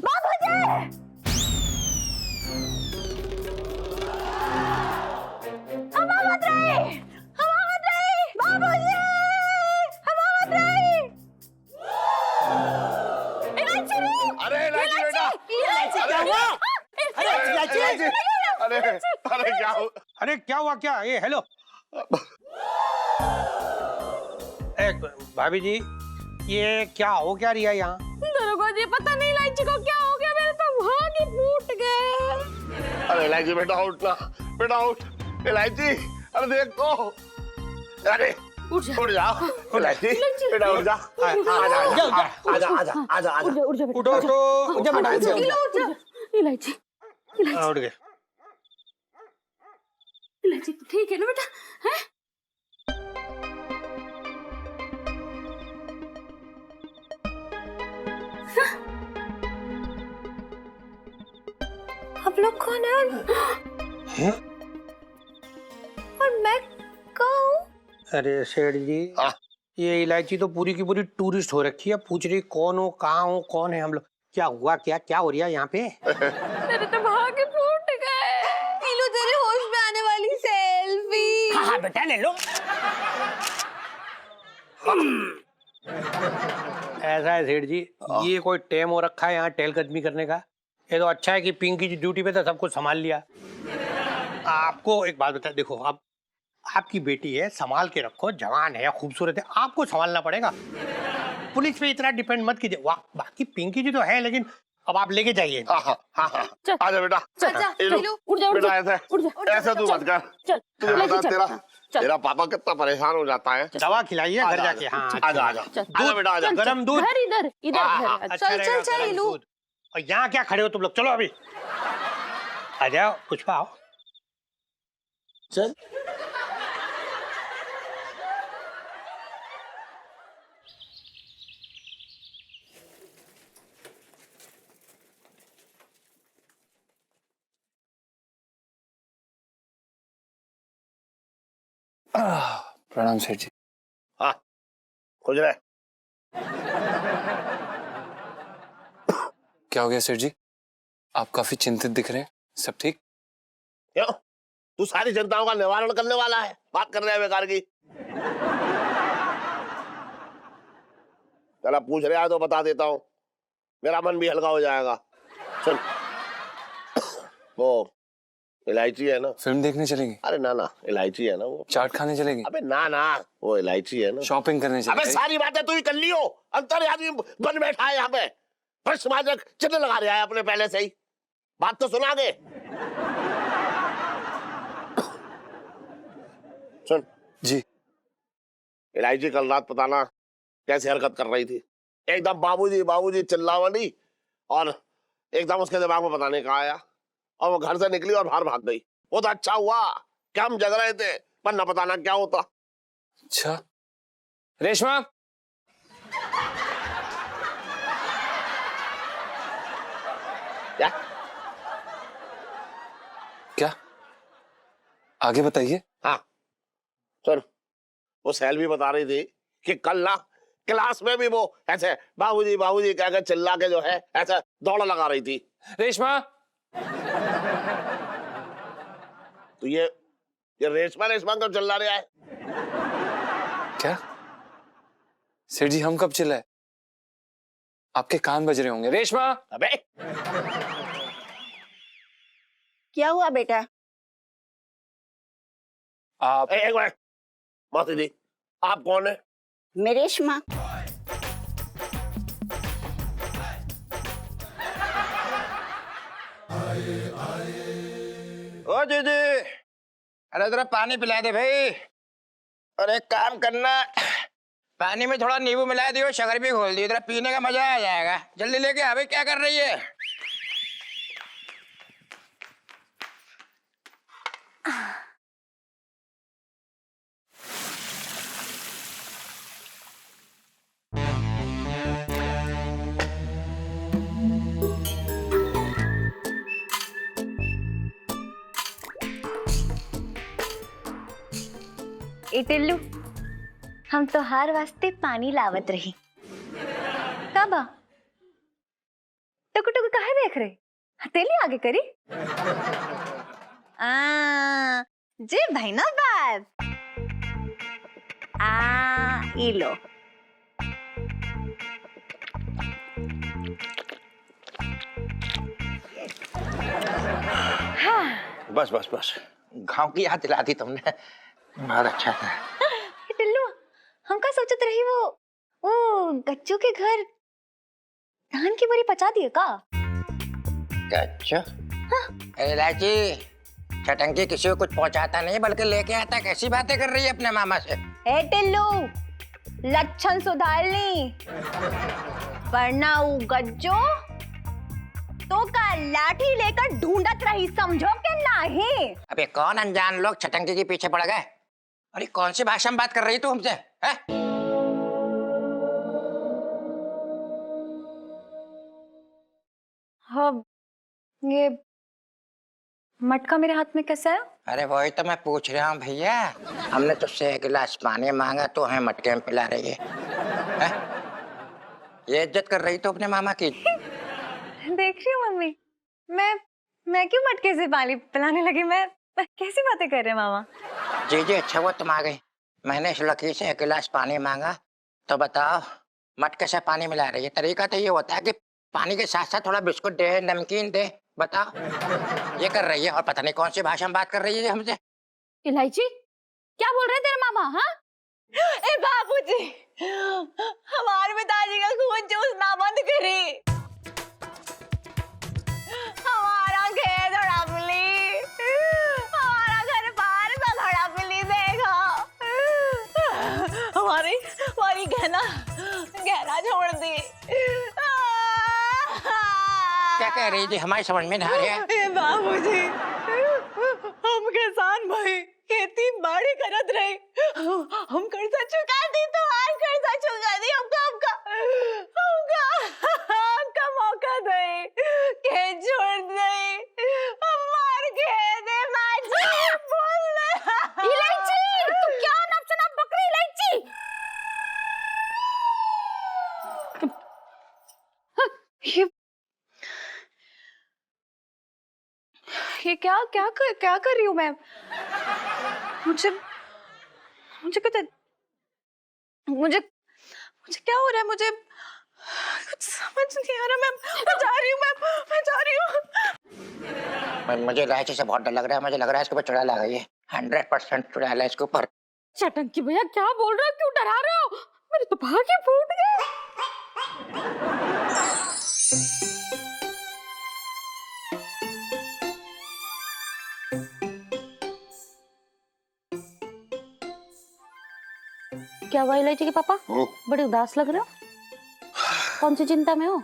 बाबूजी! हवा मत रही! हवा मत रही! बाबूजी! हवा मत रही! इलायची नहीं! अरे इलायची बेटा! इलायची क्या हुआ? अरे इलायची! अरे अरे क्या हुआ? अरे क्या हुआ क्या? ये हेलो भाभी जी, ये क्या हो क्या रही है यहाँ? दरोगा जी, पता नहीं इलायची को क्या हो गया, मेरे तो भाग ही फूट गए। अरे इलायची बेटा उठ ना, बेटा उठ। इलायची, अरे देख तो। अरे उठ जा, उठ जा इलायची, बेटा उठ जा। आजा आजा आजा आजा आजा। उठ जा बेटा, उठो उठो। उठ जा बेटा, उठ जा। इलायची, उठ गए। इलायची तो ठीक है ना बेटा? हैं? आप लोग कौन है? और मैं कौन? अरे सेठ जी, ये इलायची तो पूरी की पूरी टूरिस्ट हो रखी है, पूछ रही कौन हो, कहाँ हो, कौन है हम लोग। क्या हुआ, क्या क्या हो रहा है यहाँ पे? मेरे तो भाग ही फूट गए। नीलू, तेरे होश में आने वाली सेल्फी। हाँ बेटा ले लो। ऐसा है सेठ जी, ये कोई टेम हो रखा है यहाँ टहलकदमी करने का? ये तो अच्छा है कि पिंकी जी ड्यूटी पे था, सब कुछ संभाल लिया। आपको एक बात बता, देखो अब आपकी बेटी है, संभाल के रखो, जवान है, खूबसूरत है, आपको संभालना पड़ेगा। पुलिस पे इतना डिपेंड मत कीजिए। वाह, बाकी पिंकी जी तो है, लेकिन अब आप लेके जाइए। आजा बेटा। नीलू, उठ जा, उठ बेटा जा, उठ जा। ऐसा तू मत कर। चल, तुझे लेके पता चल, तेरा पापा कितना परेशान हो जाता है। दवा खिलाइए घर जाके। हाँ आजा आजा आजा बेटा आजा। गरम दूध। इधर इधर इधर अच्छा चल रहेगा, चल चल गरम नीलू। दूध। और यहाँ क्या खड़े हो तुम लोग, चलो अभी आ जाओ। पुष्पा आओ। चल प्रणाम सेठ जी। हाँ खुश रहे। क्या हो गया सेठ जी? आप काफी चिंतित दिख रहे हैं। सब ठीक? क्यों? तू सारी चिंताओं का निवारण करने वाला है, बात कर रहे हैं बेकार की। चला पूछ रहे हैं तो बता देता हूँ, मेरा मन भी हल्का हो जाएगा। सुन, वो इलायची है ना। फिल्म देखने चलेंगे? अरे ना ना, इलायची है ना वो। चाट खाने चलेंगे? अबे ना ना, वो इलायची है ना। शॉपिंग करने अबे चलेंगे? सारी बातें तू ही कर लियो, अंतर आदमी बन बैठा है यहाँ पे, प्रश्न वाचक चिन्ह लगा रहा है अपने पहले से ही। बात तो सुना दे। सुन जी। इलायची कल रात पता ना कैसी हरकत कर रही थी, एकदम बाबूजी बाबूजी चिल्लावनी, और एकदम उसके दिमाग में पता नहीं कहाँ आया, और वो घर से निकली और बाहर भाग गई। वो तो अच्छा हुआ कि हम जग रहे थे, पर न पता ना क्या होता। अच्छा रेशमा, क्या क्या आगे बताइए। हाँ सुन, वो सैल भी बता रही थी कि कल ना क्लास में भी वो ऐसे बाबूजी बाबूजी कहकर चिल्ला के जो है ऐसे दौड़ लगा रही थी। रेशमा, तो ये रेशमा रेशमा कब चिल्ला रहा है? क्या सेठ जी, हम कब चिल्लाए? आपके कान बज रहे होंगे। रेशमा, अबे क्या हुआ बेटा? आप एक मिनट मासी जी, आप कौन है? मैं रेशमा। ओ दीदी, अरे जरा पानी पिला दे भाई। और एक काम करना, पानी में थोड़ा नींबू मिला दियो, शक्कर भी घोल दियो, तेरा पीने का मजा आ जाएगा। जल्दी लेके आ भाई, क्या कर रही है? ए टिल्लू, हम तो हर वास्ते पानी लावत रही। कब आ? देख रहे? हथेली आगे करी? जे भाई ना बात। ई लो। बस बस बस, गांव की याद दिला दी तुमने, बहुत अच्छा था। टिल्लू, हम का सोचत रही वो गच्चू के घर धान की बोरी पचा दिए का? अच्छा। अरे लाची, छटंकी किसी को कुछ पहुंचाता नहीं बल्कि लेके आता। कैसी बातें कर रही है अपने मामा से? ए टिल्लू, लक्षण सुधार ली, वरना वो गज्जो तो का लाठी लेकर ढूंढत रही, समझो के नहीं? अबे कौन अनजान लोग छटंकी के पीछे पड़ गए? अरे कौन सी भाषा में बात कर रही तू हमसे? हाँ, ये मटका मेरे हाथ में कैसा है? अरे वही तो मैं पूछ रहा हूँ भैया। हमने तुझसे एक गिलास पानी मांगा तो हमें मटके में पिला रही है? ये इज्जत कर रही तो अपने मामा की। देख रही हूँ मम्मी, मैं क्यों मटके से पानी पिलाने लगी? मैं कैसी बातें कर रहे हैं मामा? जी जी, अच्छा वो तुम आ गई। मैंने इस लड़की से एक गिलास पानी मांगा तो बताओ मटके से पानी मिला रही है। तरीका तो ये होता है कि पानी के साथ साथ थोड़ा बिस्कुट दे, नमकीन दे। बताओ, ये कर रही है और पता नहीं कौन सी भाषा में बात कर रही है हमसे। इलायची, क्या बोल रहे तेरे मामा? हाँ, ए बाबूजी, हमारे पिताजी का खून चूसना बंद करी, हमारा खेत हड़प ली, हमारा घर बार सब हड़प ली। देखो, हमारी गहना छोड़ दी। क्या कह रही थी? हमारी समझ में नहीं आ रही है। ए बाबूजी, हम किसान भाई खेती बाड़ी करत रहे, हम कर्जा चुका दी तो आज कर्जा चुका दी। हमका मौका दे के छोड़ दे, हम मार के दे माजी। बोल इलायची, तू क्या नफसना बकरी इलायची? ये क्या कर रही हूँ मैं? मुझे क्या हो रहा है? मुझे कुछ समझ नहीं आ रहा। मैं जा रही हूँ। मुझे इलायची से बहुत डर लग रहा है। मुझे लग रहा है इसके ऊपर चुड़ैल आ गई है। 100% चुड़ैल है इसके ऊपर। चटंकी भैया, क्या बोल रहे हो? क्यों डरा रहे हो? मेरे तो भागे फूट गए। क्या हुआ इलायची के पापा? बड़े उदास लग रहे हो, कौन सी चिंता में हो?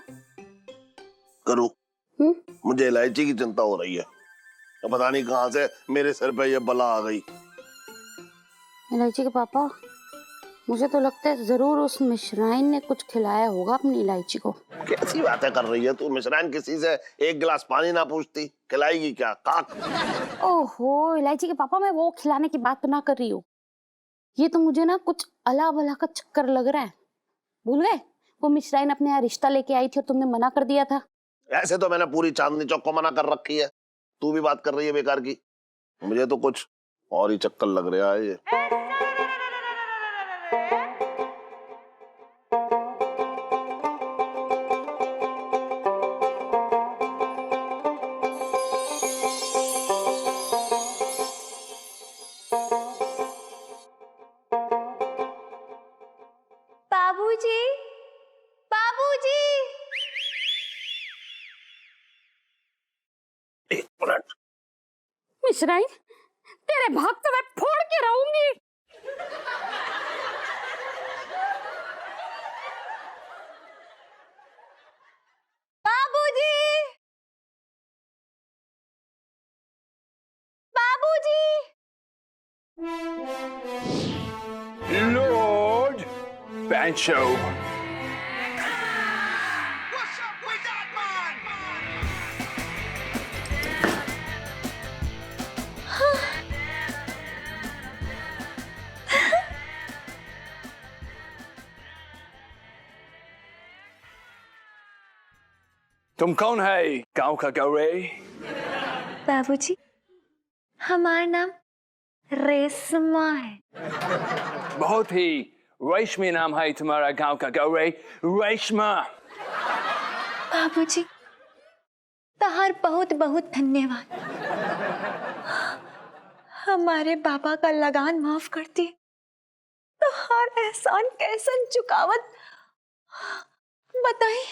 करूं? मुझे इलायची की चिंता हो रही है। तो पता नहीं कहां से मेरे सिर पे ये बला आ गई। इलायची के पापा, मुझे तो लगता है जरूर उस मिश्राइन ने कुछ खिलाया होगा अपनी इलायची को। कैसी बातें कर रही है तू? मिश्राइन किसी से एक गिलास पानी ना पूछती, खिलाएगी क्या? काक। ओहो इलायची के पापा, मैं वो खिलाने की बात तो ना कर रही हूँ। ये तो मुझे ना कुछ अला बला का चक्कर लग रहा है। भूल गए वो मिश्राइन अपने यहाँ रिश्ता लेके आई थी और तुमने मना कर दिया था? ऐसे तो मैंने पूरी चांदनी चौक को मना कर रखी है, तू भी बात कर रही है बेकार की। मुझे तो कुछ और ही चक्कर लग रहा है ये। बाबूजी, बाबूजी। एक मिनट। मिश्राइन, तेरे भाग तो मैं फोड़ के रहूंगी। बाबूजी, बाबूजी। Lord Bancho. तुम कौन है गांव का गौरे? बाबूजी, हमारा नाम रेशमा है। बहुत ही रेशमी नाम है तुम्हारा गांव का गौरे, रेशमा। बाबूजी, तहार बहुत बहुत धन्यवाद। हमारे बाबा का लगान माफ करती तो हर एहसान कैसन चुकावत बताइए।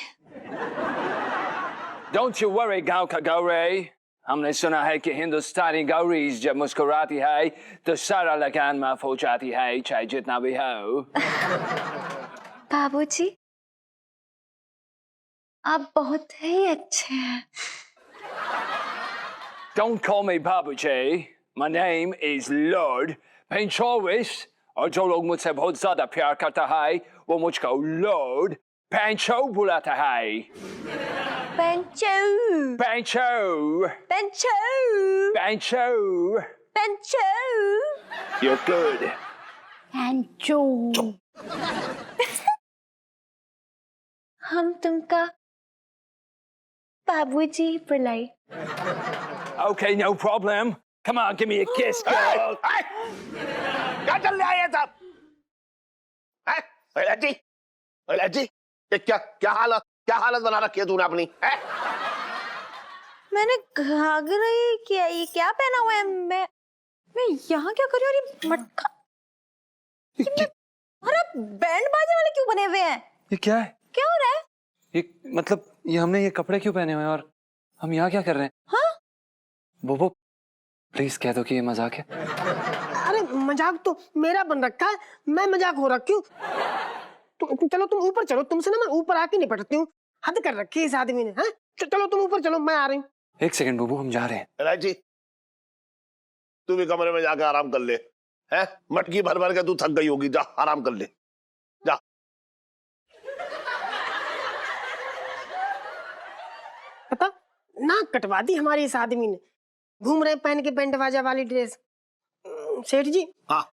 Don't you worry गांव का गौरे, हमने सुना है कि हिंदुस्तानी गौरीज जब मुस्कुराती है तो सारा लगान माफ हो जाती है, चाहे जितना भी हो। बाबूजी, आप बहुत ही अच्छे हैं। Don't call me Babuji. My name is Lord Panchovis. और जो लोग मुझसे बहुत ज्यादा प्यार करता है वो मुझको लॉर्ड पैंचो बुलाता है। पेंचो पैंचो पेंचो पैंचो। पेंचो You're good. पेंचो। हम तुमका बाबूजी बुलाई। Okay, no problem. Come on, give me a kiss, girl. क्या चल रहा है ये सब? लज्जी, लज्जी, ये क्या हालत बना रखी है तूने अपनी? मैंने घाघरा ही किया, ये क्या पहना हुआ है? मैं यहाँ क्या कर रही हूँ? ये मटका, और आप बैंड बाजे वाले क्यों बने हुए हैं? ये क्या है? क्या हो रहा है? ये मतलब ये हमने ये कपड़े क्यों पहने हुए हैं और हम यहाँ क्या कर रहे हैं? हाँ? बोबो प्लीज कह दो कि ये मजाक है। अरे मजाक तो मेरा बन रखा है, मैं मजाक हो रखी हूँ। चलो तुम ऊपर चलो, तुमसे ना मैं ऊपर आके निपटती हूँ। हद कर रखी है इस आदमी ने। हाँ चलो तुम ऊपर चलो, मैं आ रही हूँ। एक सेकंड बोबो, हम जा रहे हैं। लज्जी, तू भी कमरे में जाकर आराम कर ले। हैं? मटकी भर भर के तू थक गई होगी, जा आराम कर ले, जा। पता नाक कटवा दी हमारी इस आदमी ने। घूम रहे पहन के बैंड बाजा वाली ड्रेस। सेठ जी, हाँ,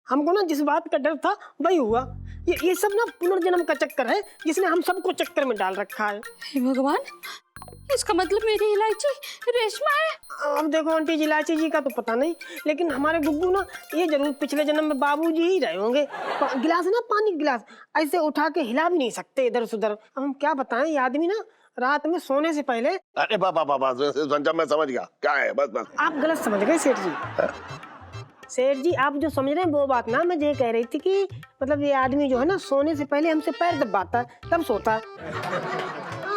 हमको ना जिस बात का डर था वही हुआ। ये सब ना पुनर्जन्म का चक्कर है जिसने हम सबको चक्कर में डाल रखा है। हे भगवान, इसका मतलब मेरी इलायची रेशमा है। अब देखो आंटी जी, इलायची जी का तो पता नहीं, लेकिन हमारे गुग्गू ना ये जरूर पिछले जन्म में बाबूजी ही रहे होंगे। गिलास है ना, पानी गिलास ऐसे उठा के हिला भी नहीं सकते इधर से उधर। अब हम क्या बताएं, ये आदमी ना रात में सोने से पहले। अरे बाबा संजय, मैं समझ गया क्या है, बस। आप गलत समझ गए सेठ जी। सेठ जी, आप जो समझ रहे हैं वो बात ना, मैं ये कह रही थी कि मतलब ये आदमी जो है ना सोने से पहले हमसे पैर दबाता है तब सोता है।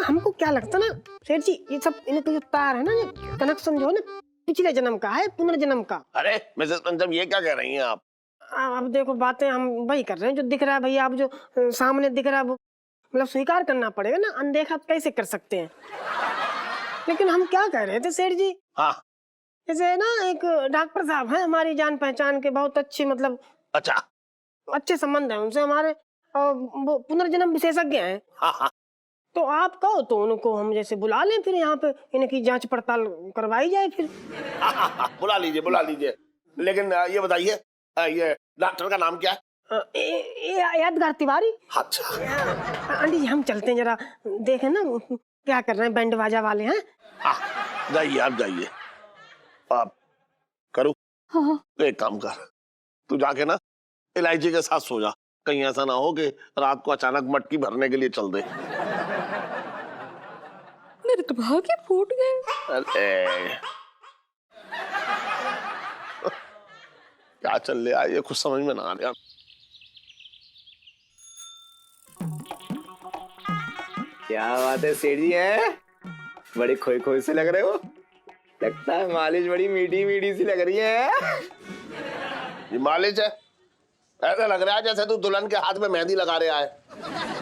हमको क्या लगता ना सेठ जी, ये सब इनके जो तार है ना, ये कनेक्शन जो है ना पिछले जन्म का है, पुनर्जन्म का। अरे मिसेस पंचम, ये क्या कह रही हैं आप? अब देखो बातें हम वही कर रहे हैं जो दिख रहा है भैया। आप जो सामने दिख रहा है वो मतलब स्वीकार करना पड़ेगा ना, अनदेखा कैसे कर सकते हैं। लेकिन हम क्या कह रहे थे सेठ जी, हाँ, जैसे ना एक डॉक्टर साहब हैं हमारी जान पहचान के, बहुत अच्छे, मतलब अच्छा, अच्छे संबंध है उनसे हमारे, और वो पुनर्जन्म विशेषज्ञ हैं। हाँ, तो आप कहो तो उनको हम जैसे बुला लें, फिर यहाँ पे इनकी जांच पड़ताल करवाई जाए फिर। बुला लीजिए। लेकिन ये बताइए, ये डॉक्टर का नाम क्या है? यादगार तिवारी। अच्छा, आंटी जी, हम चलते हैं, जरा देखें ना क्या कर रहे हैं बैंड बाजा वाले हैं। हाँ, जाइए आप जाइए। आप करो, हाँ। एक काम कर, तू जाके ना इलायची के साथ सो जा, कहीं ऐसा ना हो कि रात को अचानक मटकी भरने के लिए चल दे। मेरे तो भागे फूट गए। अरे क्या चल रहा है, ये कुछ समझ में ना आ रहा। क्या बात है सेठ जी, है बड़े खोए खोए से लग रहे हो। लगता है मालिश बड़ी मीठी मीठी सी लग रही है। ये मालिश है? ऐसा लग रहा है जैसे तू दुल्हन के हाथ में मेहंदी लगा रहा है।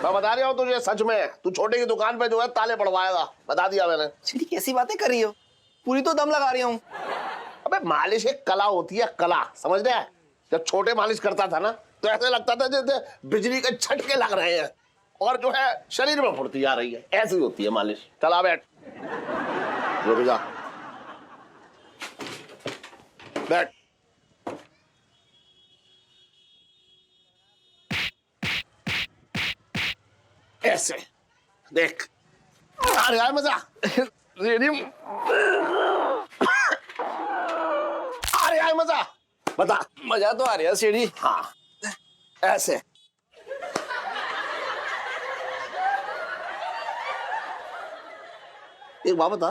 मैं बता रहा हूँ तुझे, सच में तू छोटे की दुकान पे जो है ताले पड़वाएगा, बता दिया मैंने। छिड़ी कैसी बातें कर रही हो, पूरी तो दम लगा रही हूँ। अबे मालिश एक कला होती है, कला, समझ रहे हैं? जब छोटे मालिश करता था ना तो ऐसे लगता था जैसे बिजली के झटके लग रहे हैं और जो है शरीर में फुर्ती आ रही है, ऐसी होती है मालिश। चला बैठ, रुक जा, बैठ। ऐसे देख, अरे यार मजा रेडी अरे यार मजा बता। मजा तो आ रहा है सेठ जी। हाँ ऐसे एक बात बता,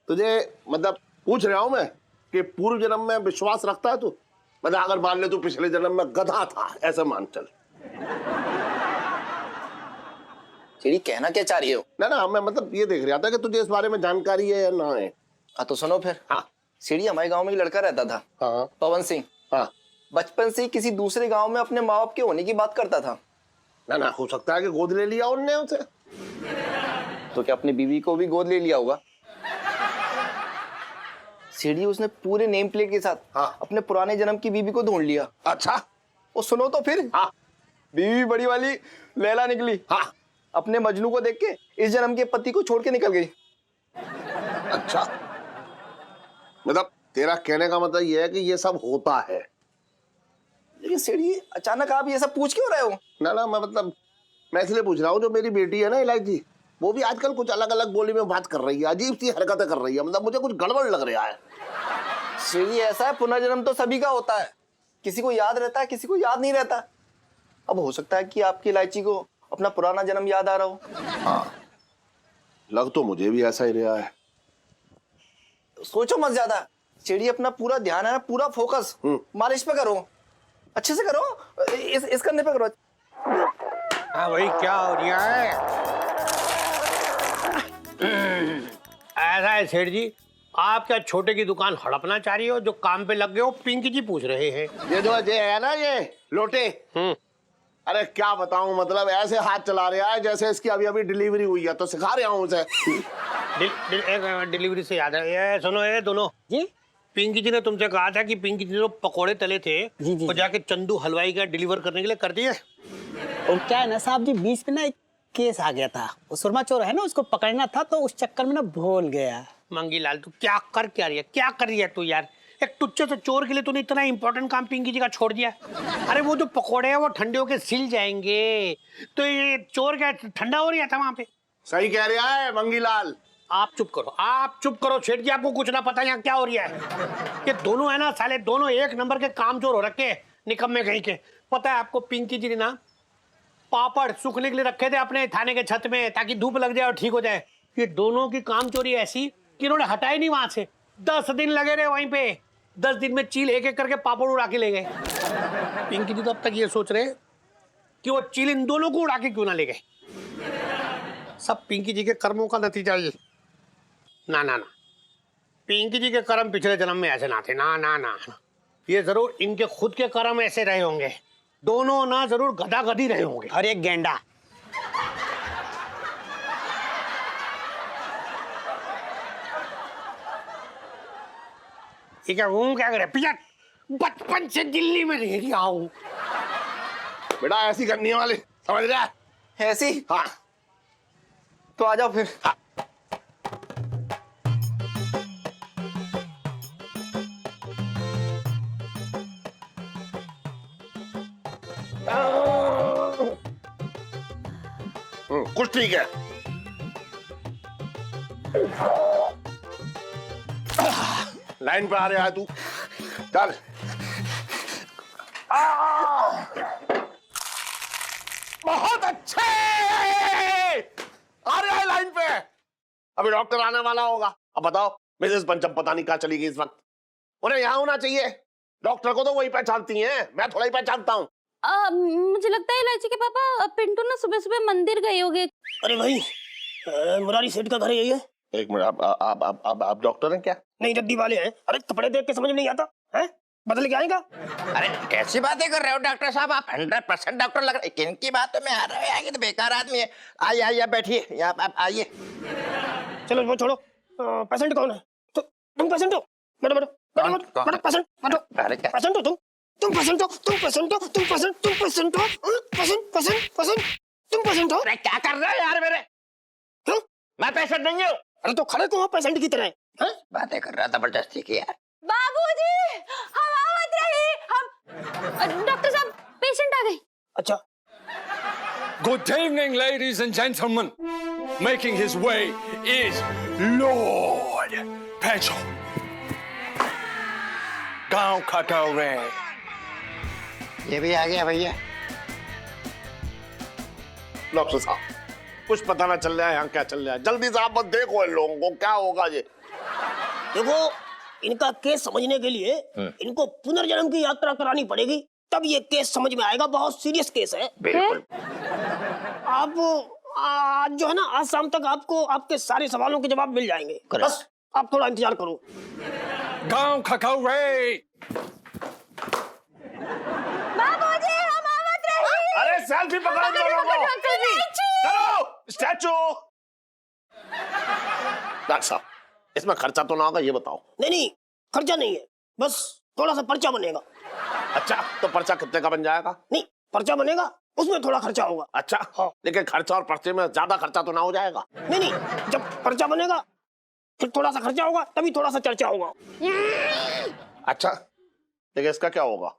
तुझे मतलब पूछ रहा हूं मैं कि पूर्व जन्म में विश्वास रखता है तू? मतलब अगर मान ले तू पिछले जन्म में गधा था, ऐसे मान चल। सीढ़ी कहना क्या चाह रही हो? ना ना, मैं मतलब ये देख रहा था कि तुझे इस बारे में जानकारी है या ना है। हाँ तो सुनो फिर। हाँ सीढ़ी, हमारे गांव में एक लड़का रहता था, हाँ पवन सिंह। हाँ। बचपन से ही किसी दूसरे गांव में अपने माँ बाप के होने की बात करता था। ना ना, हो सकता है कि गोद ले लिया उनने उसे। तो क्या अपनी बीवी को भी गोद ले लिया होगा? सीढ़ी, उसने पूरे नेम प्लेट के साथ हाँ। अपने पुराने जन्म की बीवी को ढूंढ लिया। अच्छा। वो सुनो तो फिर। हाँ बीवी बड़ी वाली लैला निकली। हाँ। अपने मजनू को देख के इस जन्म के पति को छोड़ के निकल गई। अच्छा, मतलब तेरा कहने का मतलब ये है कि ये सब होता है। लेकिन सीढ़ी, अचानक आप ये सब पूछ क्यों रहे हो? ना ना, मैं इसलिए पूछ रहा हूँ, जो मेरी बेटी है ना इलायची, वो भी आजकल कुछ अलग अलग बोली में बात कर रही है, अजीब सी हरकतें कर रही है, मतलब मुझे कुछ गड़बड़ लग रहा है। सीढ़ी, ऐसा है, पुनर्जन्म तो सभी का होता है। किसी को याद रहता है, किसी को याद नहीं रहता। अब हो सकता है कि आपकी इलायची को अपना पुराना जन्म याद आ रहा हो। हाँ, लग तो मुझे भी ऐसा ही रहा है। सोचो मत ज्यादा। सीढ़ी, अपना पूरा ध्यान है ना, पूरा फोकस मालिश पे करो, अच्छे से करो, इस कंधे पे करो। हाँ भाई, क्या हो रहा है? ऐसा है सेठ जी, आप क्या छोटे की दुकान हड़पना चाह रही हो? जो काम पे लग गए हो, पिंकी जी पूछ रहे हैं। ये जो है ना, ये लोटे, अरे क्या बताऊं, मतलब ऐसे हाथ चला रहा है जैसे इसकी अभी अभी डिलीवरी हुई है, तो सिखा रहा हूं उसे। डिलीवरी से याद है, ये सुनो, ये दोनों जी पिंकी जी ने तुमसे कहा था कि पिंकी जी ने पकोड़े तले थे, जी। वो जाके चंदू हलवाई का डिलीवर करने के लिए कर दिए। और क्या है ना साहब जी, बीच में ना एक केस आ गया था, वो सुरमा चोर है ना, उसको पकड़ना था, तो उस चक्कर में ना भूल गया। मंगीलाल, तू क्या रही है, क्या कर रही है तू यार? एक टुच्चे से चोर के लिए तूने इतना इंपॉर्टेंट काम पिंकी जी का छोड़ दिया। अरे वो जो पकोड़े हैं वो ठंडे होके सिल जाएंगे, तो ये चोर क्या ठंडा हो रहा था वहां पे? सही कह रहा है मंगीलाल। आप चुप करो सेठ जी, आपको कुछ ना पता यहाँ क्या हो रहा है। ये दोनों है ना साले, दोनों एक नंबर के काम चोर हो रखे, निकम्मे कहीं के। पता है आपको, पिंकी जी ने ना पापड़ सूखने के लिए रखे थे अपने थाने के छत में, ताकि धूप लग जाए और ठीक हो जाए। ये दोनों की काम चोरी ऐसी कि इन्होंने हटाई नहीं वहां से। 10 दिन लगे रहे वहीं पे। 10 दिन में चील एक एक करके पापड़ उड़ा के ले गए। पिंकी जी तो अब तक ये सोच रहे कि वो चील इन दोनों को उड़ा के क्यों ना ले गए। सब पिंकी जी के कर्मों का नतीजा ये। ना ना ना, पिंकी जी के कर्म पिछले जन्म में ऐसे ना थे, ना ना ना, ये जरूर इनके खुद के कर्म ऐसे रहे होंगे। दोनों ना जरूर गधा गधी रहे होंगे। और एक गेंडा। ये क्या क्या करे पिया, बचपन से दिल्ली में रह रहा हूं। बेटा ऐसी करनी वाली, समझ रहा है? ऐसी? हाँ तो आ जाओ फिर। हाँ। कुछ ठीक है। लाइन पे आ रहा है तू, चल। बहुत अच्छे, आ रहा है लाइन पे। अभी डॉक्टर आने वाला होगा। अब बताओ मिसेस पंचम पता नहीं कहाँ चली गई इस वक्त। उन्हें यहाँ होना चाहिए। डॉक्टर को तो वही पहचानती हैं, मैं थोड़ा ही पहचानता हूँ। मुझे लगता है इलायची के पापा पिंटू ना सुबह सुबह मंदिर गए होंगे। अरे भाई, मुरारी सेठ का घर यही है। एक मिनट, आप डॉक्टर हैं क्या? नहीं, रद्दी वाले हैं। अरे कपड़े देख के समझ नहीं आता है, बदल के आएगा। अरे कैसी बातें कर रहे हो डॉक्टर साहब, आप 100% डॉक्टर लग रहे हैं। किनकी बातों में आ रहे हो? आगे तो बेकार आदमी है। आइए आइए, बैठिए यहाँ, आप आइए। चलो वो छोड़ो, पेशेंट कौन है? तो तुम पेशेंट हो? बैठो बैठो बैठो, पेशेंट बैठो। अरे क्या पेशेंट हो तुम पेशेंट हो, तुम पेशेंट हो, तुम पेशेंट हो, तुम पेशेंट हो। अरे क्या कर रहे हो यार मेरे? क्यों? मैं पेशेंट नहीं हूँ। अरे तो खड़े क्यों हो पेशेंट की तरह? हैं? बातें कर रहा था जबरदस्ती की यार। बाबूजी, हम आवत रही, हम डॉक्टर साहब, पेशेंट आ गई। अच्छा, Good evening, ladies and gentlemen. making his way is Lord Pancho. गांव खटाव रे। ये भी आ गया भैया। डॉक्टर साहब, कुछ पता ना चल रहा है यहाँ क्या चल रहा है। जल्दी से आप बस देखो इन लोगों को क्या होगा ये। देखो, इनका केस समझने के लिए इनको पुनर्जन्म की यात्रा करानी पड़ेगी, तब ये केस समझ में आएगा। बहुत सीरियस केस है। बिल्कुल। आप आज जो है ना, आज शाम तक आपको आपके सारे सवालों के जवाब मिल जाएंगे। बस आप थोड़ा इंतजार करो। गांव खटाव रे। बाबूजी, हम आवत रही। अरे सेल्फी पकड़ो दोनों को। चलो स्टैचू। डॉक्टर साहब, इसमें खर्चा तो ना होगा ये बताओ। नहीं, खर्चा नहीं है, बस थोड़ा सा पर्चा बनेगा। अच्छा, तो पर्चा कितने का बन जाएगा? नहीं, पर्चा बनेगा, उसमें थोड़ा खर्चा होगा। अच्छा, हाँ। लेकिन खर्चा और पर्चे में ज्यादा खर्चा तो ना हो जाएगा? नहीं, जब पर्चा बनेगा फिर थोड़ा सा खर्चा होगा, तभी थोड़ा सा चर्चा होगा। अच्छा, लेकिन इसका क्या होगा?